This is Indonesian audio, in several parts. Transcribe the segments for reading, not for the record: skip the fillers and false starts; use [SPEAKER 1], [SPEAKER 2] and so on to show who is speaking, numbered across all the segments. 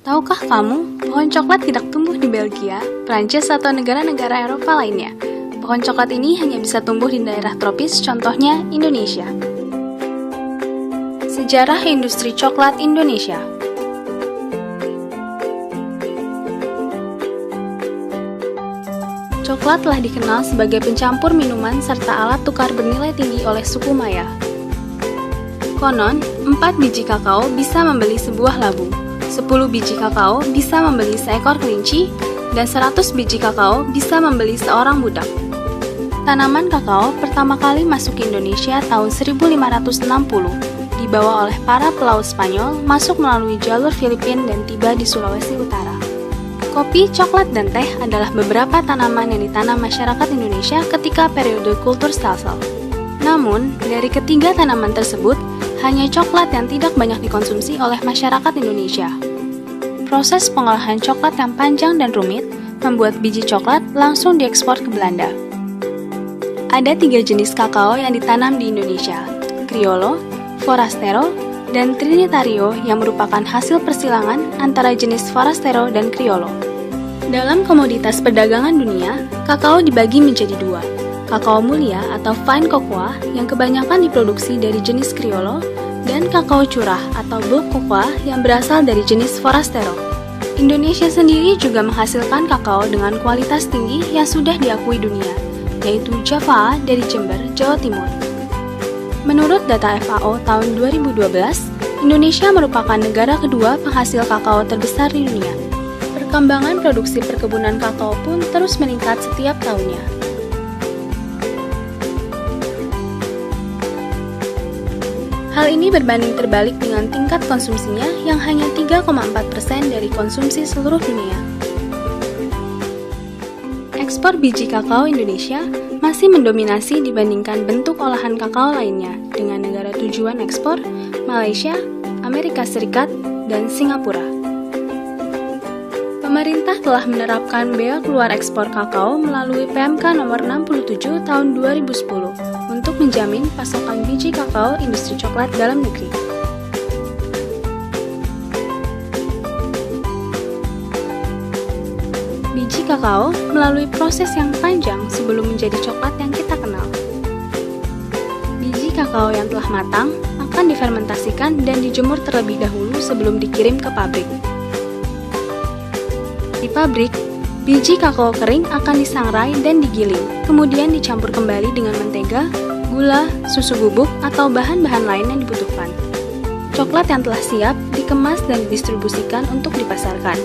[SPEAKER 1] Tahukah kamu, pohon coklat tidak tumbuh di Belgia, Prancis, atau negara-negara Eropa lainnya. Pohon coklat ini hanya bisa tumbuh di daerah tropis, contohnya Indonesia. Sejarah industri coklat Indonesia. Coklat telah dikenal sebagai pencampur minuman serta alat tukar bernilai tinggi oleh suku Maya. Konon, 4 biji kakao bisa membeli sebuah labu, 10 biji kakao bisa membeli seekor kelinci, dan 100 biji kakao bisa membeli seorang budak. Tanaman kakao pertama kali masuk ke Indonesia tahun 1560, dibawa oleh para pelaut Spanyol masuk melalui jalur Filipina dan tiba di Sulawesi Utara. Kopi, coklat, dan teh adalah beberapa tanaman yang ditanam masyarakat Indonesia ketika periode kultur Salsel. Namun, dari ketiga tanaman tersebut, hanya coklat yang tidak banyak dikonsumsi oleh masyarakat Indonesia. Proses pengolahan coklat yang panjang dan rumit membuat biji coklat langsung diekspor ke Belanda. Ada 3 jenis kakao yang ditanam di Indonesia, Criollo, Forastero, dan Trinitario yang merupakan hasil persilangan antara jenis Forastero dan Criollo. Dalam komoditas perdagangan dunia, kakao dibagi menjadi 2. Kakao mulia atau fine cocoa yang kebanyakan diproduksi dari jenis Criollo, dan kakao curah atau bulk cocoa yang berasal dari jenis Forastero. Indonesia sendiri juga menghasilkan kakao dengan kualitas tinggi yang sudah diakui dunia, yaitu Java dari Jember, Jawa Timur. Menurut data FAO tahun 2012, Indonesia merupakan negara kedua penghasil kakao terbesar di dunia. Perkembangan produksi perkebunan kakao pun terus meningkat setiap tahunnya. Hal ini berbanding terbalik dengan tingkat konsumsinya yang hanya 3,4% dari konsumsi seluruh dunia. Ekspor biji kakao Indonesia masih mendominasi dibandingkan bentuk olahan kakao lainnya dengan negara tujuan ekspor, Malaysia, Amerika Serikat, dan Singapura. Pemerintah telah menerapkan bea keluar ekspor kakao melalui PMK nomor 67 tahun 2010 untuk menjamin pasokan biji kakao industri coklat dalam negeri. Biji kakao melalui proses yang panjang sebelum menjadi coklat yang kita kenal. Biji kakao yang telah matang akan difermentasikan dan dijemur terlebih dahulu sebelum dikirim ke pabrik. Di pabrik, biji kakao kering akan disangrai dan digiling, kemudian dicampur kembali dengan mentega, gula, susu bubuk, atau bahan-bahan lain yang dibutuhkan. Coklat yang telah siap dikemas dan didistribusikan untuk dipasarkan.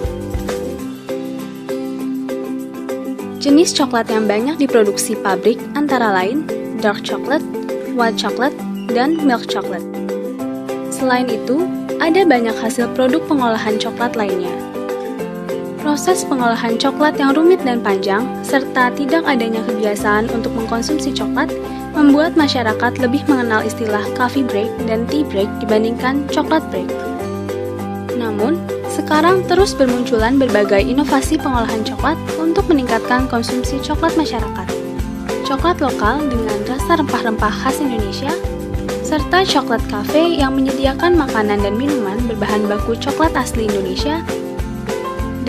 [SPEAKER 1] Jenis coklat yang banyak diproduksi pabrik antara lain dark chocolate, white chocolate, dan milk chocolate. Selain itu, ada banyak hasil produk pengolahan coklat lainnya. Proses pengolahan coklat yang rumit dan panjang, serta tidak adanya kebiasaan untuk mengkonsumsi coklat, membuat masyarakat lebih mengenal istilah coffee break dan tea break dibandingkan coklat break. Namun, sekarang terus bermunculan berbagai inovasi pengolahan coklat untuk meningkatkan konsumsi coklat masyarakat. Coklat lokal dengan rasa rempah-rempah khas Indonesia, serta coklat cafe yang menyediakan makanan dan minuman berbahan baku coklat asli Indonesia.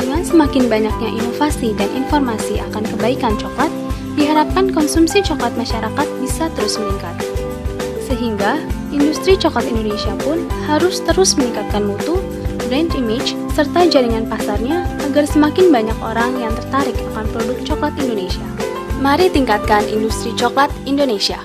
[SPEAKER 1] Dengan semakin banyaknya inovasi dan informasi akan kebaikan coklat, diharapkan konsumsi coklat masyarakat bisa terus meningkat. Sehingga, industri coklat Indonesia pun harus terus meningkatkan mutu, brand image, serta jaringan pasarnya agar semakin banyak orang yang tertarik akan produk coklat Indonesia. Mari tingkatkan industri coklat Indonesia.